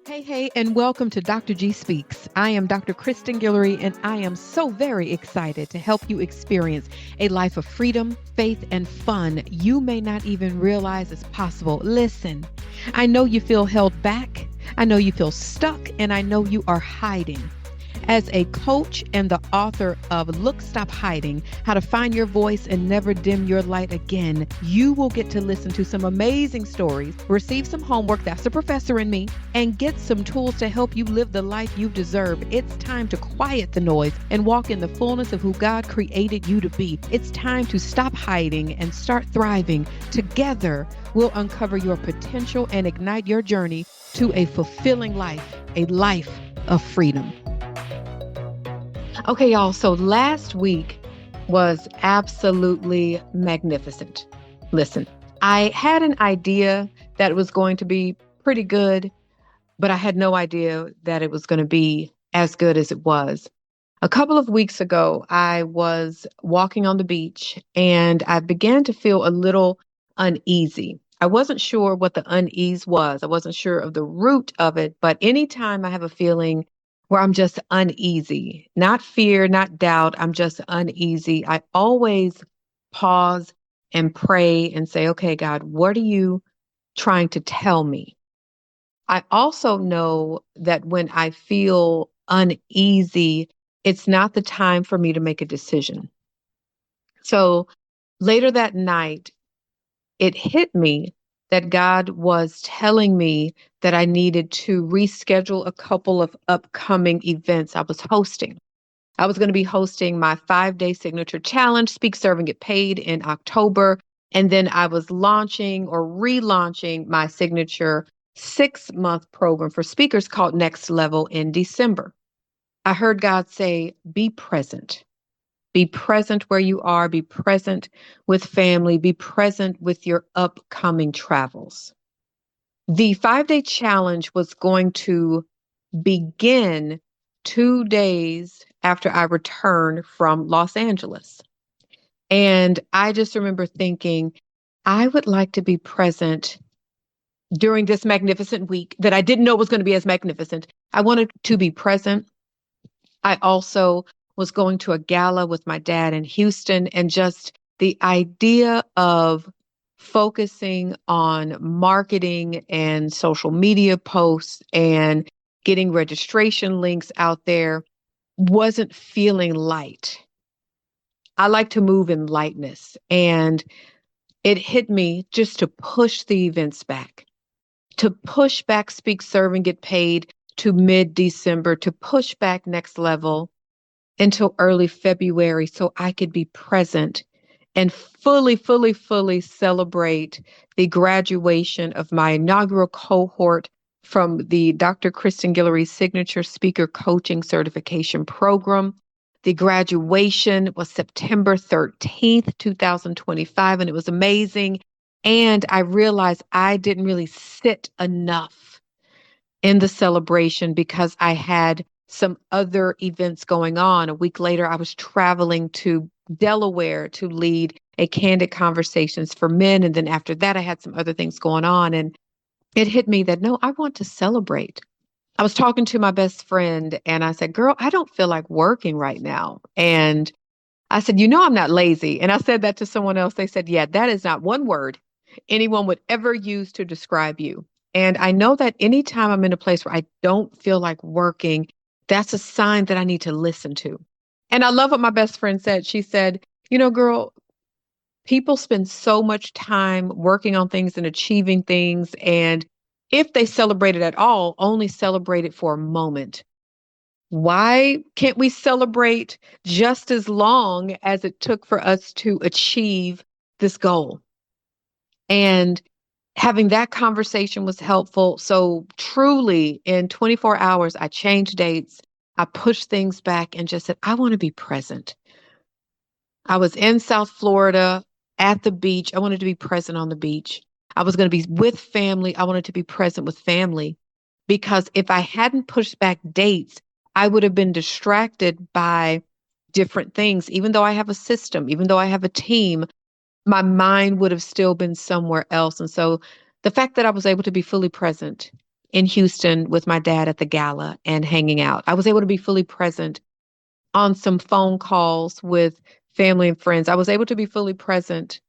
Hey, and welcome to Dr. G Speaks. I am Dr. Kristen Guillory, and I am so very excited to help you experience a life of freedom, faith, and fun you may not even realize is possible. Listen, I know you feel held back, I know you feel stuck, and I know you are hiding. As a coach and the author of Look, Stop Hiding, How to Find Your Voice and Never Dim Your Light Again, you will get to listen to some amazing stories, receive some homework, that's the professor in me, and get some tools to help you live the life you deserve. It's time to quiet the noise and walk in the fullness of who God created you to be. It's time to stop hiding and start thriving. Together, we'll uncover your potential and ignite your journey to a fulfilling life, a life of freedom. Okay, y'all, so last week was absolutely magnificent. Listen, I had an idea that it was going to be pretty good, but I had no idea that it was going to be as good as it was. A couple of weeks ago, I was walking on the beach and I began to feel a little uneasy. I wasn't sure what the unease was. I wasn't sure of the root of it, but anytime I have a feeling where I'm just uneasy, not fear, not doubt, I'm just uneasy, I always pause and pray and say, okay, God, what are you trying to tell me? I also know that when I feel uneasy, it's not the time for me to make a decision. So later that night, it hit me that God was telling me that I needed to reschedule a couple of upcoming events I was hosting. I was going to be hosting my 5-day signature challenge, Speak, Serve, and Get Paid in October. And then I was launching or relaunching my signature 6-month program for speakers called Next Level in December. I heard God say, be present. Be present where you are. Be present with family. Be present with your upcoming travels. The 5-day challenge was going to begin 2 days after I returned from Los Angeles. And I just remember thinking, I would like to be present during this magnificent week that I didn't know was going to be as magnificent. I wanted to be present. I also was going to a gala with my dad in Houston, and just the idea of focusing on marketing and social media posts and getting registration links out there wasn't feeling light. I like to move in lightness, and it hit me just to push the events back, to push back Speak, Serve, and Get Paid to mid-December, to push back Next Level until early February so I could be present and fully celebrate the graduation of my inaugural cohort from the Dr. Kristen Guillory Signature Speaker Coaching Certification Program. The graduation was September 13th, 2025, and it was amazing. And I realized I didn't really sit enough in the celebration because I had some other events going on. A week later, I was traveling to Delaware to lead a Candid Conversations for Men. And then after that, I had some other things going on. And it hit me that, no, I want to celebrate. I was talking to my best friend and I said, girl, I don't feel like working right now. And I said, I'm not lazy. And I said that to someone else. They said, yeah, that is not one word anyone would ever use to describe you. And I know that anytime I'm in a place where I don't feel like working, that's a sign that I need to listen to. And I love what my best friend said. She said, girl, people spend so much time working on things and achieving things. And if they celebrate it at all, only celebrate it for a moment. Why can't we celebrate just as long as it took for us to achieve this goal? And having that conversation was helpful. So truly in 24 hours, I changed dates. I pushed things back and just said, I want to be present. I was in South Florida at the beach. I wanted to be present on the beach. I was going to be with family. I wanted to be present with family because if I hadn't pushed back dates, I would have been distracted by different things. Even though I have a system, even though I have a team, my mind would have still been somewhere else. And so the fact that I was able to be fully present in Houston with my dad at the gala and hanging out. I was able to be fully present on some phone calls with family and friends. I was able to be fully present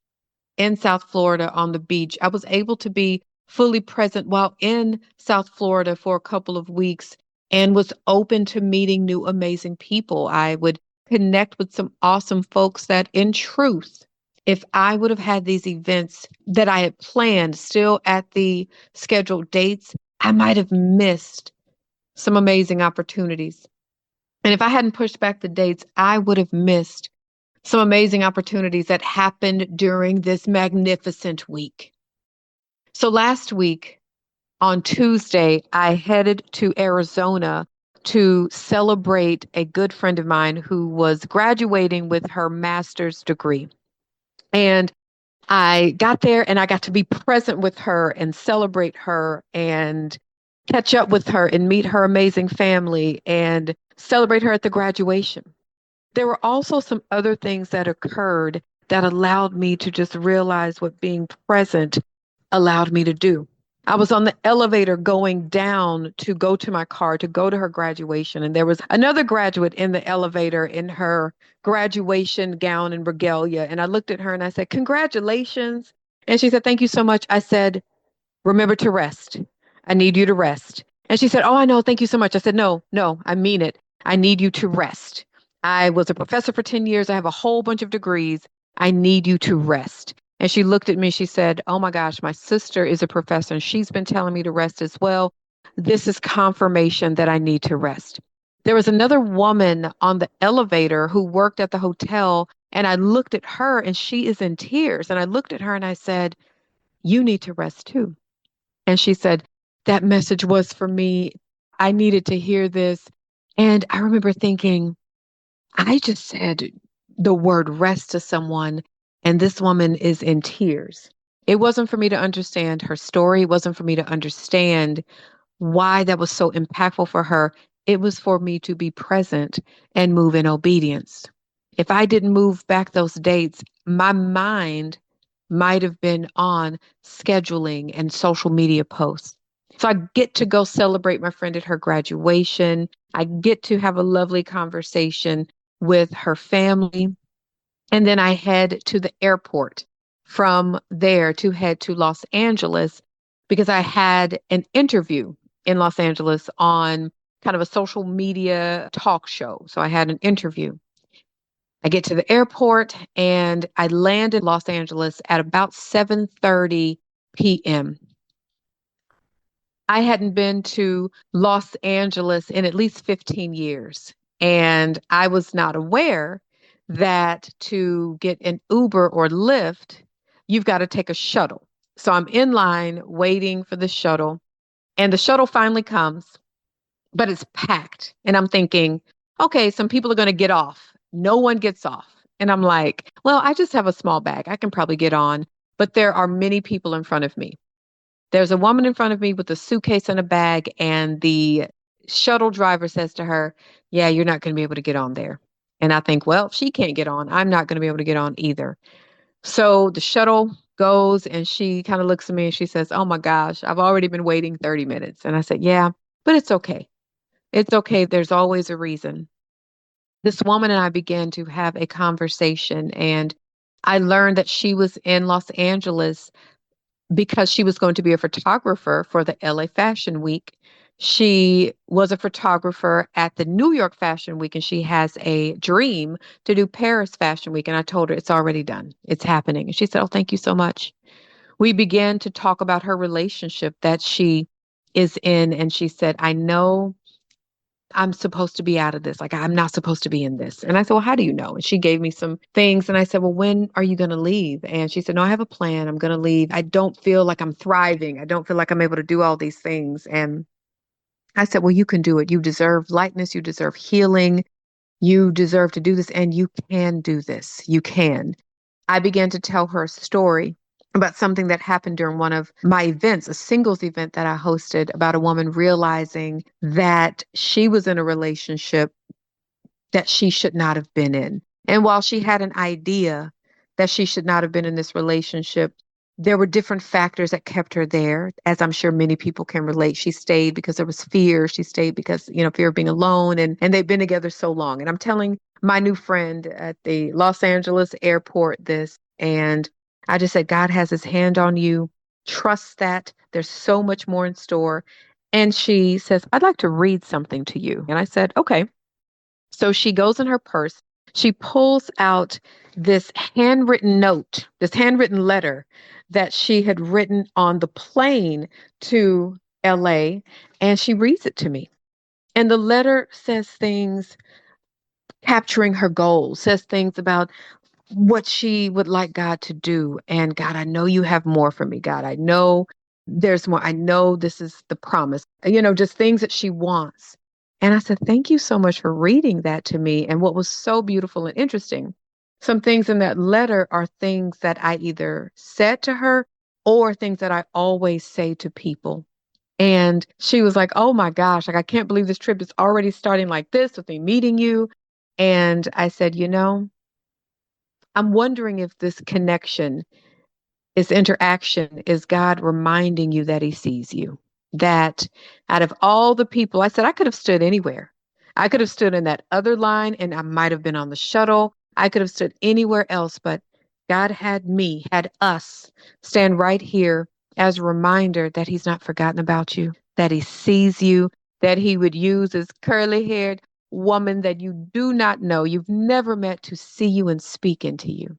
in South Florida on the beach. I was able to be fully present while in South Florida for a couple of weeks and was open to meeting new amazing people. I would connect with some awesome folks that, in truth, if I would have had these events that I had planned still at the scheduled dates, I might have missed some amazing opportunities. And if I hadn't pushed back the dates, I would have missed some amazing opportunities that happened during this magnificent week. So last week on Tuesday, I headed to Arizona to celebrate a good friend of mine who was graduating with her master's degree. And I got there and I got to be present with her and celebrate her and catch up with her and meet her amazing family and celebrate her at the graduation. There were also some other things that occurred that allowed me to just realize what being present allowed me to do. I was on the elevator going down to go to my car to go to her graduation. And there was another graduate in the elevator in her graduation gown and regalia. And I looked at her and I said, "Congratulations." And she said, "Thank you so much." I said, "Remember to rest. I need you to rest." And she said, "Oh, I know. Thank you so much." I said, "No, no, I mean it. I need you to rest. I was a professor for 10 years. I have a whole bunch of degrees. I need you to rest." And she looked at me. She said, "Oh my gosh, my sister is a professor and she's been telling me to rest as well. This is confirmation that I need to rest." There was another woman on the elevator who worked at the hotel. And I looked at her and she is in tears. And I looked at her and I said, "You need to rest too." And she said, "That message was for me. I needed to hear this." And I remember thinking, I just said the word rest to someone, and this woman is in tears. It wasn't for me to understand her story. It wasn't for me to understand why that was so impactful for her. It was for me to be present and move in obedience. If I didn't move back those dates, my mind might have been on scheduling and social media posts. So I get to go celebrate my friend at her graduation. I get to have a lovely conversation with her family. And then I head to the airport from there to head to Los Angeles because I had an interview in Los Angeles on kind of a social media talk show. So I had an interview. I get to the airport and I land in Los Angeles at about 7:30 p.m. I hadn't been to Los Angeles in at least 15 years. And I was not aware that to get an Uber or Lyft, you've got to take a shuttle. So I'm in line waiting for the shuttle, and the shuttle finally comes, but it's packed. And I'm thinking, okay, some people are going to get off. No one gets off. And I'm like, well, I just have a small bag. I can probably get on. But there are many people in front of me. There's a woman in front of me with a suitcase and a bag, and the shuttle driver says to her, "Yeah, you're not going to be able to get on there." And I think, well, if she can't get on, I'm not going to be able to get on either. So the shuttle goes and she kind of looks at me and she says, "Oh my gosh, I've already been waiting 30 minutes." And I said, "Yeah, but it's okay. It's okay. There's always a reason." This woman and I began to have a conversation, and I learned that she was in Los Angeles because she was going to be a photographer for the LA Fashion Week. She was a photographer at the New York Fashion Week, and she has a dream to do Paris Fashion Week. And I told her it's already done. It's happening. And she said, "Oh, thank you so much." We began to talk about her relationship that she is in. And she said, "I know I'm supposed to be out of this. Like, I'm not supposed to be in this." And I said, "Well, how do you know?" And she gave me some things. And I said, "Well, when are you going to leave?" And she said, "No, I have a plan. I'm going to leave. I don't feel like I'm thriving. I don't feel like I'm able to do all these things." And I said, "Well, you can do it. You deserve lightness. You deserve healing. You deserve to do this. And you can do this. You can." I began to tell her a story about something that happened during one of my events, a singles event that I hosted, about a woman realizing that she was in a relationship that she should not have been in. And while she had an idea that she should not have been in this relationship, There were different factors that kept her there, as I'm sure many people can relate. She stayed because there was fear. She stayed because, fear of being alone, and they've been together so long. And I'm telling my new friend at the Los Angeles airport this, and I just said, God has his hand on you. Trust that. There's so much more in store. And she says, I'd like to read something to you. And I said, okay. So she goes in her purse. She pulls out this handwritten note, this handwritten letter that she had written on the plane to LA, and she reads it to me. And the letter says things capturing her goals, says things about what she would like God to do. And God, I know you have more for me. God, I know there's more. I know this is the promise, just things that she wants. And I said, thank you so much for reading that to me. And what was so beautiful and interesting, some things in that letter are things that I either said to her or things that I always say to people. And she was like, oh my gosh, like, I can't believe this trip is already starting like this with me meeting you. And I said, I'm wondering if this connection, this interaction, is God reminding you that he sees you. That out of all the people, I said, I could have stood anywhere. I could have stood in that other line and I might have been on the shuttle. I could have stood anywhere else, but God had me, had us stand right here as a reminder that he's not forgotten about you, that he sees you, that he would use this curly haired woman that you do not know, you've never met, to see you and speak into you.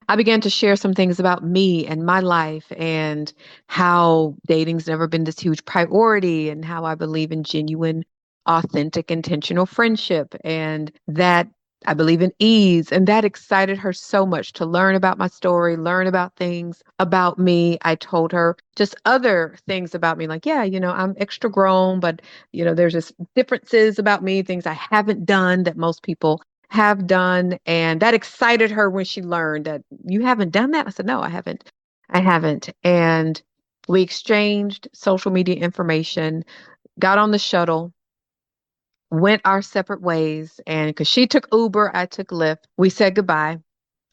I began to share some things about me and my life and how dating's never been this huge priority and how I believe in genuine, authentic, intentional friendship and that I believe in ease. And that excited her so much to learn about my story, learn about things about me. I told her just other things about me, like, yeah, I'm extra grown, but, there's just differences about me, things I haven't done that most people have done. And that excited her when she learned that you haven't done that. I said, no, I haven't. I haven't. And we exchanged social media information, got on the shuttle, went our separate ways. And because she took Uber, I took Lyft, we said goodbye.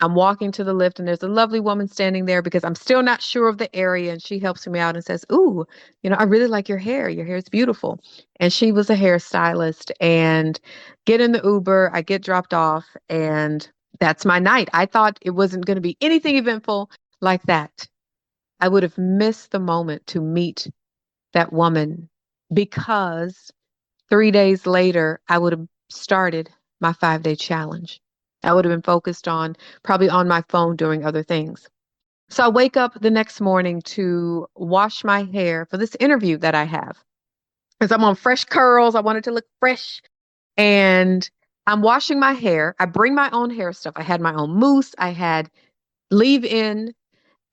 I'm walking to the lift and there's a lovely woman standing there because I'm still not sure of the area. And she helps me out and says, ooh, I really like your hair. Your hair is beautiful. And she was a hairstylist, and get in the Uber. I get dropped off, and that's my night. I thought it wasn't going to be anything eventful like that. I would have missed the moment to meet that woman because 3 days later, I would have started my 5-day challenge. I would have been focused on probably on my phone doing other things. So I wake up the next morning to wash my hair for this interview that I have. Because I'm on fresh curls, I wanted to look fresh. And I'm washing my hair. I bring my own hair stuff. I had my own mousse, I had leave in.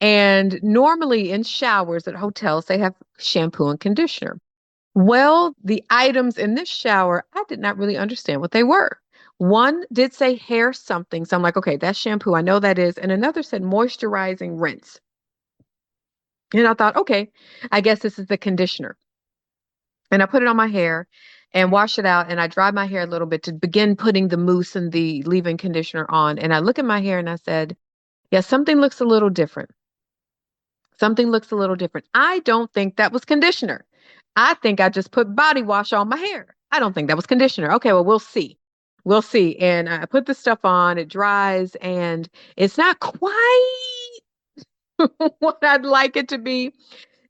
And normally in showers at hotels, they have shampoo and conditioner. Well, the items in this shower, I did not really understand what they were. One did say hair something. So I'm like, okay, that's shampoo. I know that is. And another said moisturizing rinse. And I thought, okay, I guess this is the conditioner. And I put it on my hair and wash it out. And I dry my hair a little bit to begin putting the mousse and the leave-in conditioner on. And I look at my hair and I said, yeah, something looks a little different. Something looks a little different. I don't think that was conditioner. I think I just put body wash on my hair. I don't think that was conditioner. Okay, well, we'll see. We'll see. And I put the stuff on, it dries, and it's not quite what I'd like it to be.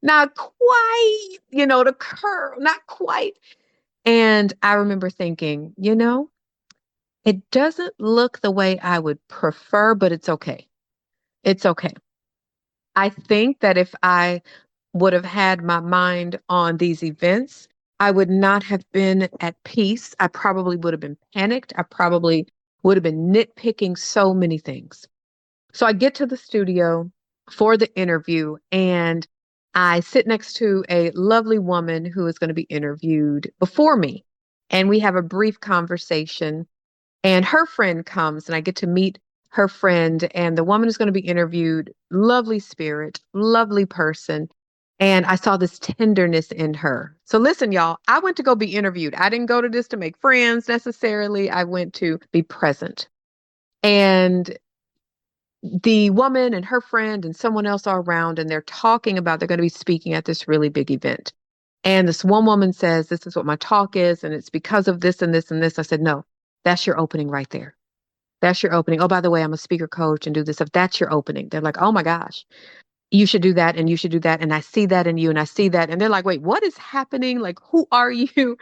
Not quite, the curl, not quite. And I remember thinking, it doesn't look the way I would prefer, but it's okay. It's okay. I think that if I would have had my mind on these events, I would not have been at peace. I probably would have been panicked. I probably would have been nitpicking so many things. So I get to the studio for the interview and I sit next to a lovely woman who is going to be interviewed before me. And we have a brief conversation. And her friend comes and I get to meet her friend. And the woman is going to be interviewed, lovely spirit, lovely person. And I saw this tenderness in her. So listen, y'all, I went to go be interviewed. I didn't go to this to make friends necessarily. I went to be present. And the woman and her friend and someone else are around, and they're talking about they're going to be speaking at this really big event. And this one woman says, "This is what my talk is, and it's because of this and this and this." I said, "No, that's your opening right there. That's your opening. Oh, by the way, I'm a speaker coach and do this stuff. That's your opening." They're like, "Oh my gosh, you should do that and you should do that. And I see that in you and I see that." And they're like, "Wait, what is happening? Like, who are you?"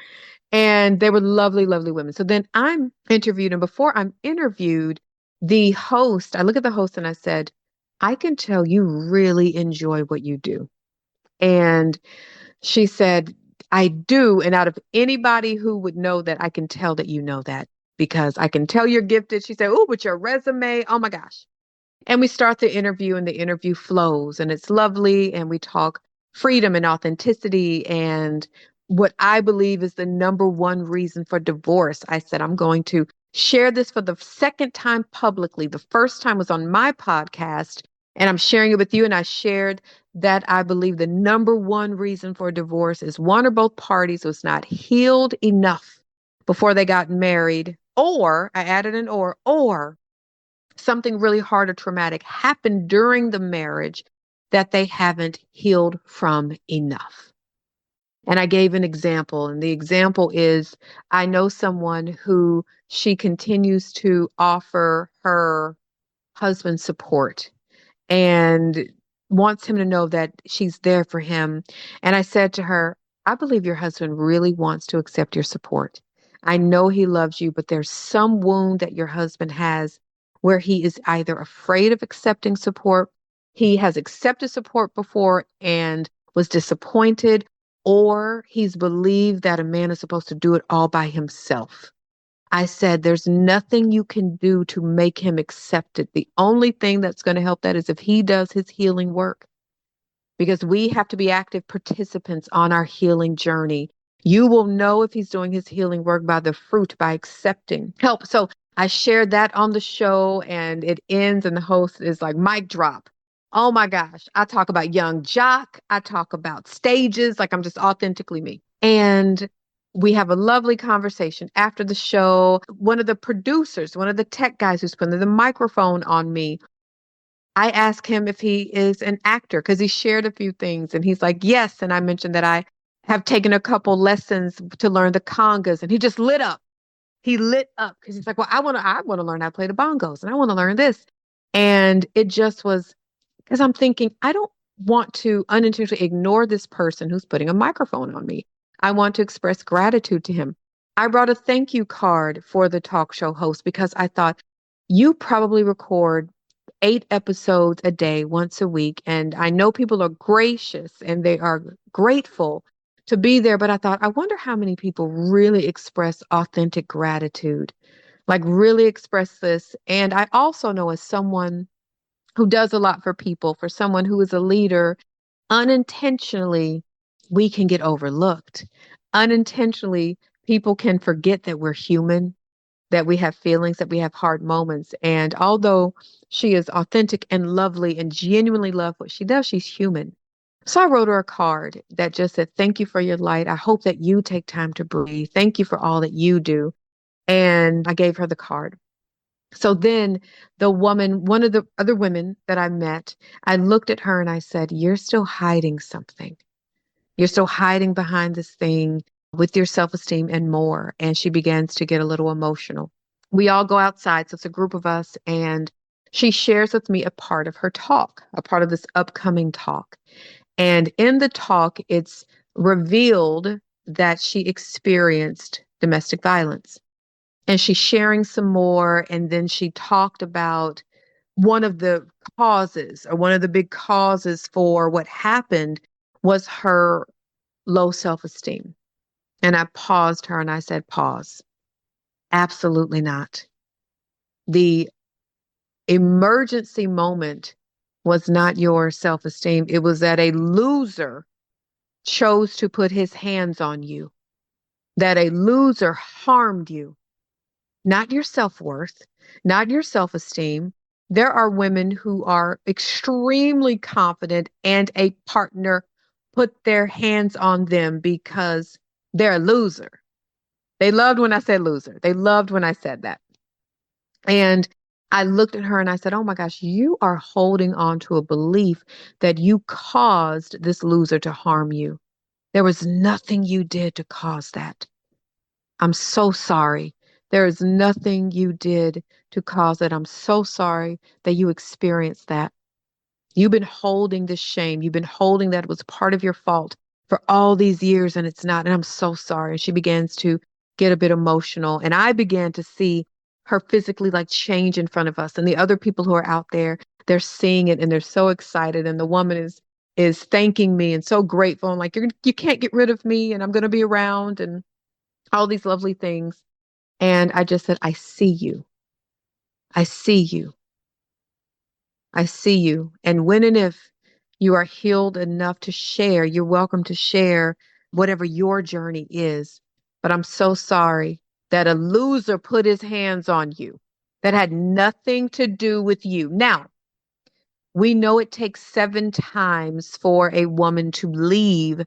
And they were lovely, lovely women. So then I'm interviewed. And before I'm interviewed, the host, I look at the host and I said, "I can tell you really enjoy what you do." And she said, "I do. And out of anybody who would know that, I can tell that you know that because I can tell you're gifted." She said, "Oh, but your resume, oh my gosh." And we start the interview and the interview flows and it's lovely. And we talk freedom and authenticity and what I believe is the number one reason for divorce. I said, I'm going to share this for the second time publicly. The first time was on my podcast and I'm sharing it with you. And I shared that I believe the number one reason for divorce is one or both parties was not healed enough before they got married, or I added an or something really hard or traumatic happened during the marriage that they haven't healed from enough. And I gave an example, and the example is I know someone who she continues to offer her husband support and wants him to know that she's there for him. And I said to her, "I believe your husband really wants to accept your support. I know he loves you, but there's some wound that your husband has where he is either afraid of accepting support, he has accepted support before and was disappointed, or he's believed that a man is supposed to do it all by himself." I said, "There's nothing you can do to make him accept it. The only thing that's going to help that is if he does his healing work, because we have to be active participants on our healing journey. You will know if he's doing his healing work by the fruit, by accepting help." So I shared that on the show and it ends and the host is like, mic drop. Oh my gosh. I talk about young jock. I talk about stages. Like I'm just authentically me. And we have a lovely conversation after the show. One of the producers, one of the tech guys who's putting the microphone on me, I asked him if he is an actor because he shared a few things and he's like, "Yes." And I mentioned that I have taken a couple lessons to learn the congas and he just lit up. He lit up because he's like, "Well, I want to learn how to play the bongos and I want to learn this." And it just was because I'm thinking, I don't want to unintentionally ignore this person who's putting a microphone on me. I want to express gratitude to him. I brought a thank you card for the talk show host because I thought you probably record 8 episodes a day, once a week. And I know people are gracious and they are grateful to be there. But I thought, I wonder how many people really express authentic gratitude, like really express this. And I also know as someone who does a lot for people, for someone who is a leader, unintentionally, we can get overlooked. Unintentionally, people can forget that we're human, that we have feelings, that we have hard moments. And although she is authentic and lovely and genuinely love what she does, she's human. So I wrote her a card that just said, "Thank you for your light. I hope that you take time to breathe. Thank you for all that you do." And I gave her the card. So then the woman, one of the other women that I met, I looked at her and I said, "You're still hiding something. You're still hiding behind this thing with your self-esteem and more." And she begins to get a little emotional. We all go outside. So it's a group of us. And she shares with me a part of her talk, a part of this upcoming talk. And in the talk, it's revealed that she experienced domestic violence. And she's sharing some more. And then she talked about one of the causes or one of the big causes for what happened was her low self-esteem. And I paused her and I said, "Pause. Absolutely not. The emergency moment was not your self-esteem. It was that a loser chose to put his hands on you, that a loser harmed you, not your self-worth, not your self-esteem. There are women who are extremely confident and a partner put their hands on them because they're a loser." They loved when I said loser. They loved when I said that. And I looked at her and I said, "Oh my gosh, you are holding on to a belief that you caused this loser to harm you. There was nothing you did to cause that. I'm so sorry. There is nothing you did to cause it. I'm so sorry that you experienced that. You've been holding this shame. You've been holding that it was part of your fault for all these years and it's not. And I'm so sorry." And she begins to get a bit emotional. And I began to see her physically like change in front of us. And the other people who are out there, they're seeing it and they're so excited. And the woman is thanking me and so grateful. And like, you can't get rid of me and I'm going to be around and all these lovely things. And I just said, I see you. I see you. I see you. And when and if you are healed enough to share, you're welcome to share whatever your journey is. But I'm so sorry that a loser put his hands on you that had nothing to do with you. Now, we know it takes 7 times for a woman to leave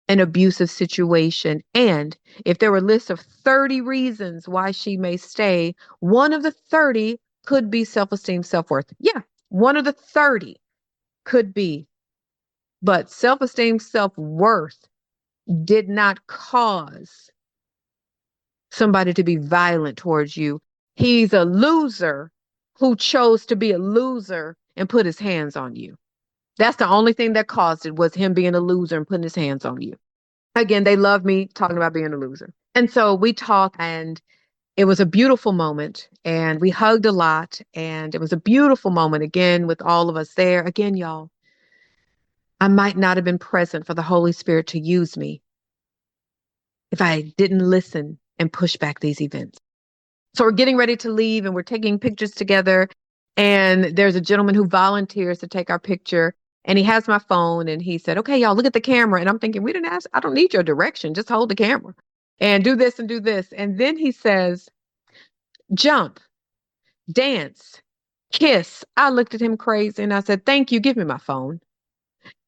an abusive situation. And if there were a list of 30 reasons why she may stay, one of the 30 could be self-esteem, self-worth. Yeah, one of the 30 could be. But self-esteem, self-worth did not cause somebody to be violent towards you. He's a loser who chose to be a loser and put his hands on you. That's the only thing that caused it, was him being a loser and putting his hands on you. Again, they love me talking about being a loser. And so we talked and it was a beautiful moment and we hugged a lot and it was a beautiful moment again with all of us there. Again, y'all, I might not have been present for the Holy Spirit to use me if I didn't listen and push back these events. So we're getting ready to leave and we're taking pictures together. And there's a gentleman who volunteers to take our picture. And he has my phone and he said, "Okay, y'all, look at the camera." And I'm thinking, we didn't ask, I don't need your direction. Just hold the camera and do this and do this. And then he says, "Jump, dance, kiss." I looked at him crazy and I said, "Thank you. Give me my phone."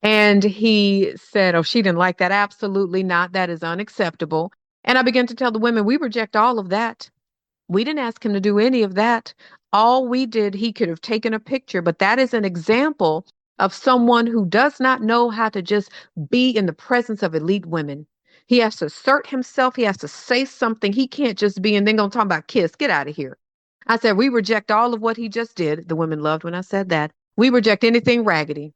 And he said, "Oh, she didn't like that. Absolutely not. That is unacceptable." And I began to tell the women, we reject all of that. We didn't ask him to do any of that. All we did, he could have taken a picture, but that is an example of someone who does not know how to just be in the presence of elite women. He has to assert himself. He has to say something. He can't just be and then gonna talk about kiss. Get out of here. I said, we reject all of what he just did. The women loved when I said that. We reject anything raggedy.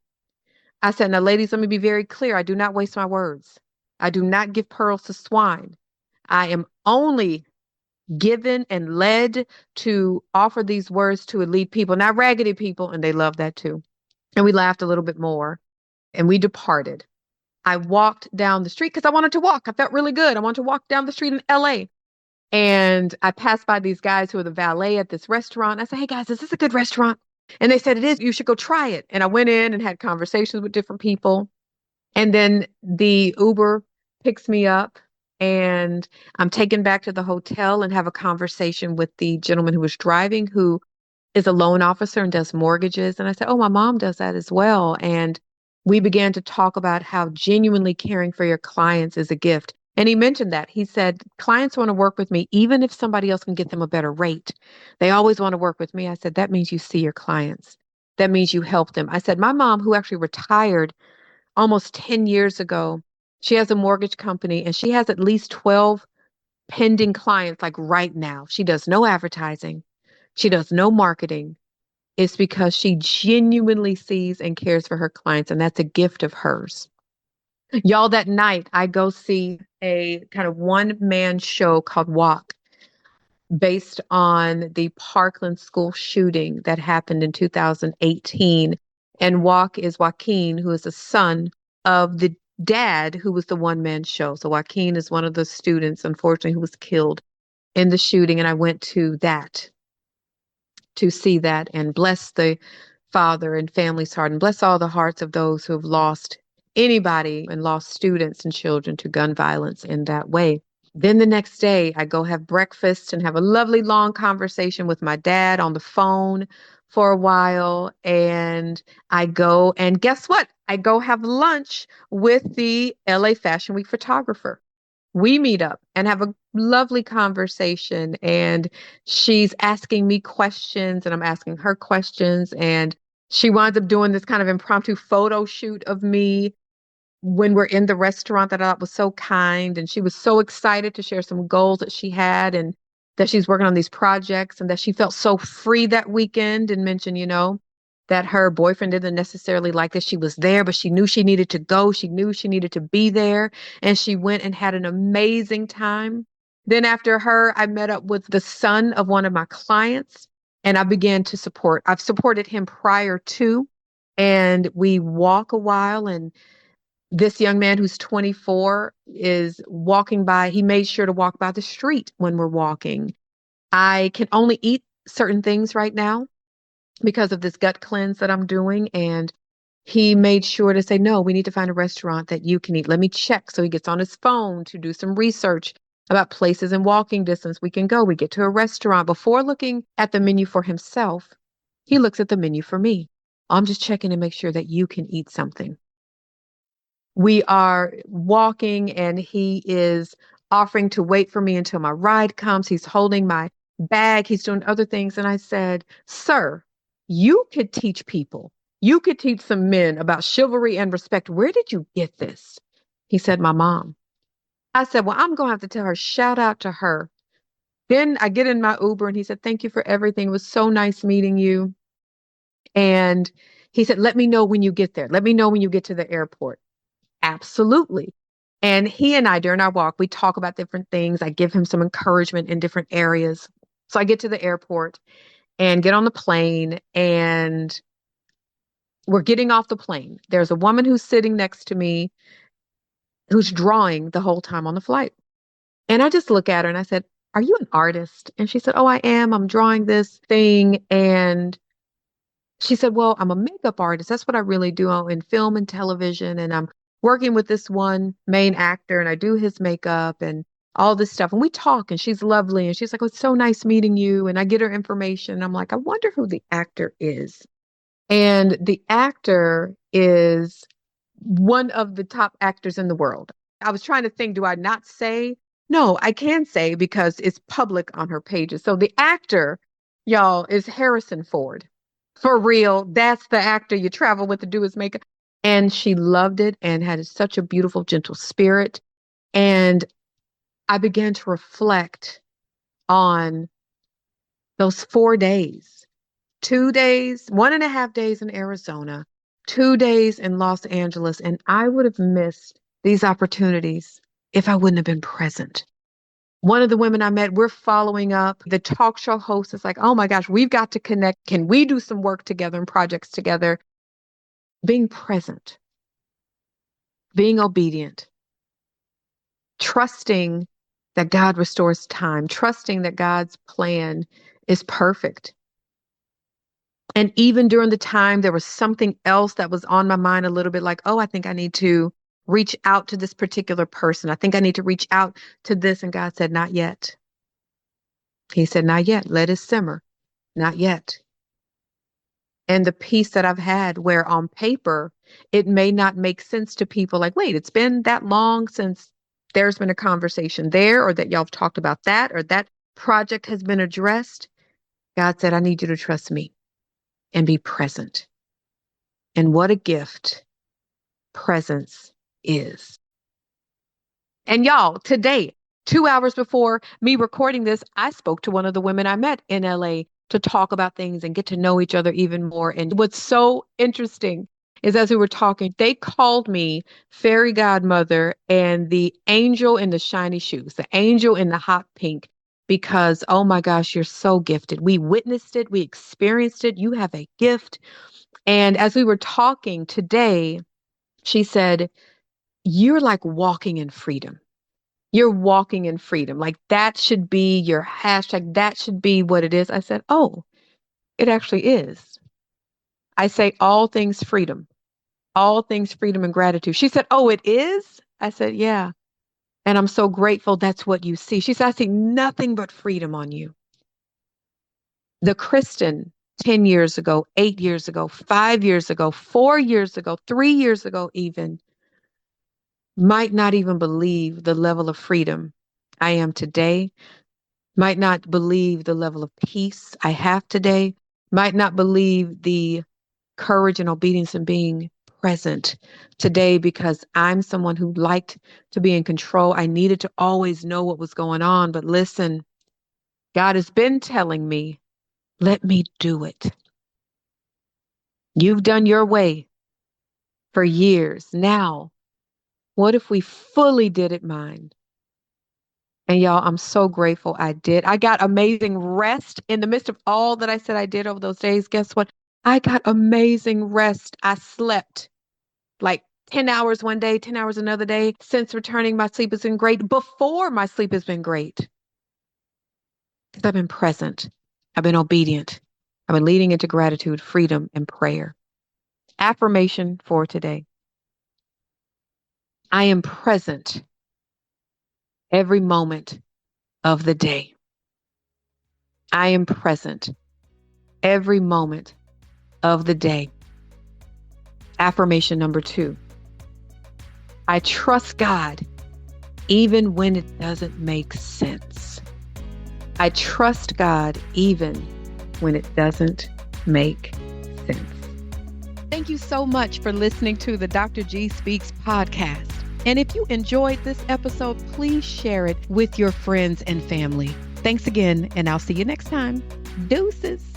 I said, now, ladies, let me be very clear. I do not waste my words. I do not give pearls to swine. I am only given and led to offer these words to elite people, not raggedy people. And they love that too. And we laughed a little bit more and we departed. I walked down the street because I wanted to walk. I felt really good. I wanted to walk down the street in LA. And I passed by these guys who were the valet at this restaurant. I said, "Hey guys, is this a good restaurant?" And they said, "It is. You should go try it." And I went in and had conversations with different people. And then the Uber picks me up and I'm taken back to the hotel and have a conversation with the gentleman who was driving, who is a loan officer and does mortgages. And I said, "Oh, my mom does that as well." And we began to talk about how genuinely caring for your clients is a gift. And he mentioned that. He said, "Clients want to work with me, even if somebody else can get them a better rate. They always want to work with me." I said, "That means you see your clients. That means you help them." I said, "My mom, who actually retired almost 10 years ago, she has a mortgage company and she has at least 12 pending clients like right now. She does no advertising. She does no marketing. It's because she genuinely sees and cares for her clients, and that's a gift of hers." Y'all, that night, I go see a kind of one-man show called Walk, based on the Parkland school shooting that happened in 2018. And Walk is Joaquin, who is the son of the dad who was the one-man show. So Joaquin is one of the students, unfortunately, who was killed in the shooting. And I went to that to see that and bless the father and family's heart and bless all the hearts of those who have lost anybody and lost students and children to gun violence in that way. Then the next day, I go have breakfast and have a lovely long conversation with my dad on the phone for a while. And I go and guess what? I go have lunch with the LA Fashion Week photographer. We meet up and have a lovely conversation. And she's asking me questions and I'm asking her questions. And she winds up doing this kind of impromptu photo shoot of me when we're in the restaurant that I thought was so kind. And she was so excited to share some goals that she had and that she's working on these projects and that she felt so free that weekend and mentioned, that her boyfriend didn't necessarily like that she was there, but she knew she needed to go. She knew she needed to be there. And she went and had an amazing time. Then after her, I met up with the son of one of my clients and I began to support. I've supported him prior to, and we walk a while and this young man who's 24 is walking by. He made sure to walk by the street when we're walking. I can only eat certain things right now because of this gut cleanse that I'm doing. And he made sure to say, no, we need to find a restaurant that you can eat. Let me check. So he gets on his phone to do some research about places in walking distance we can go. We get to a restaurant. Before looking at the menu for himself, he looks at the menu for me. I'm just checking to make sure that you can eat something. We are walking and he is offering to wait for me until my ride comes. He's holding my bag. He's doing other things. And I said, sir, you could teach people. You could teach some men about chivalry and respect. Where did you get this? He said, my mom. I said, well, I'm going to have to tell her, shout out to her. Then I get in my Uber and he said, thank you for everything. It was so nice meeting you. And he said, let me know when you get there. Let me know when you get to the airport. Absolutely. And he and I, during our walk, we talk about different things. I give him some encouragement in different areas. So I get to the airport and get on the plane, and we're getting off the plane. There's a woman who's sitting next to me who's drawing the whole time on the flight. And I just look at her and I said, are you an artist? And she said, oh, I am. I'm drawing this thing. And she said, well, I'm a makeup artist. That's what I really do in film and television. And I'm working with this one main actor and I do his makeup and all this stuff. And we talk and she's lovely. And she's like, oh, it's so nice meeting you. And I get her information. And I'm like, I wonder who the actor is. And the actor is one of the top actors in the world. I was trying to think, do I not say? No, I can say because it's public on her pages. So the actor, y'all, is Harrison Ford. For real, that's the actor you travel with to do his makeup. And she loved it and had such a beautiful, gentle spirit. And I began to reflect on those 4 days, 2 days, 1.5 days in Arizona, 2 days in Los Angeles. And I would have missed these opportunities if I wouldn't have been present. One of the women I met, we're following up. The talk show host is like, oh my gosh, we've got to connect. Can we do some work together and projects together? Being present, being obedient, trusting that God restores time, trusting that God's plan is perfect. And even during the time, there was something else that was on my mind a little bit like, oh, I think I need to reach out to this particular person. I think I need to reach out to this. And God said, not yet. He said, not yet. Let it simmer. Not yet. And the peace that I've had where on paper, it may not make sense to people like, wait, it's been that long since there's been a conversation there or that y'all have talked about that or that project has been addressed. God said, I need you to trust me and be present. And what a gift presence is. And y'all, today, 2 hours before me recording this, I spoke to one of the women I met in LA to talk about things and get to know each other even more. And what's so interesting is as we were talking, they called me fairy godmother and the angel in the shiny shoes, the angel in the hot pink, because, oh my gosh, you're so gifted. We witnessed it. We experienced it. You have a gift. And as we were talking today, she said, you're like walking in freedom. You're walking in freedom. Like that should be your hashtag. That should be what it is. I said, oh, it actually is. I say all things freedom and gratitude. She said, oh, it is? I said, yeah. And I'm so grateful that's what you see. She said, I see nothing but freedom on you. The Kristen 10 years ago, 8 years ago, 5 years ago, 4 years ago, 3 years ago, even might not even believe the level of freedom I am today, might not believe the level of peace I have today, might not believe the courage and obedience and being present today because I'm someone who liked to be in control. I needed to always know what was going on. But listen, God has been telling me, let me do it. You've done your way for years. Now, what if we fully did it mine? And y'all, I'm so grateful I did. I got amazing rest in the midst of all that I said I did over those days. Guess what? I got amazing rest. I slept like 10 hours one day, 10 hours another day. Since returning, my sleep has been great. Before, my sleep has been great because I've been present. I've been obedient. I've been leading into gratitude, freedom, and prayer. Affirmation for today. I am present every moment of the day. I am present every moment of the day. Affirmation number 2. I trust God even when it doesn't make sense. I trust God even when it doesn't make sense. Thank you so much for listening to the Dr. G Speaks podcast. And if you enjoyed this episode, please share it with your friends and family. Thanks again, and I'll see you next time. Deuces.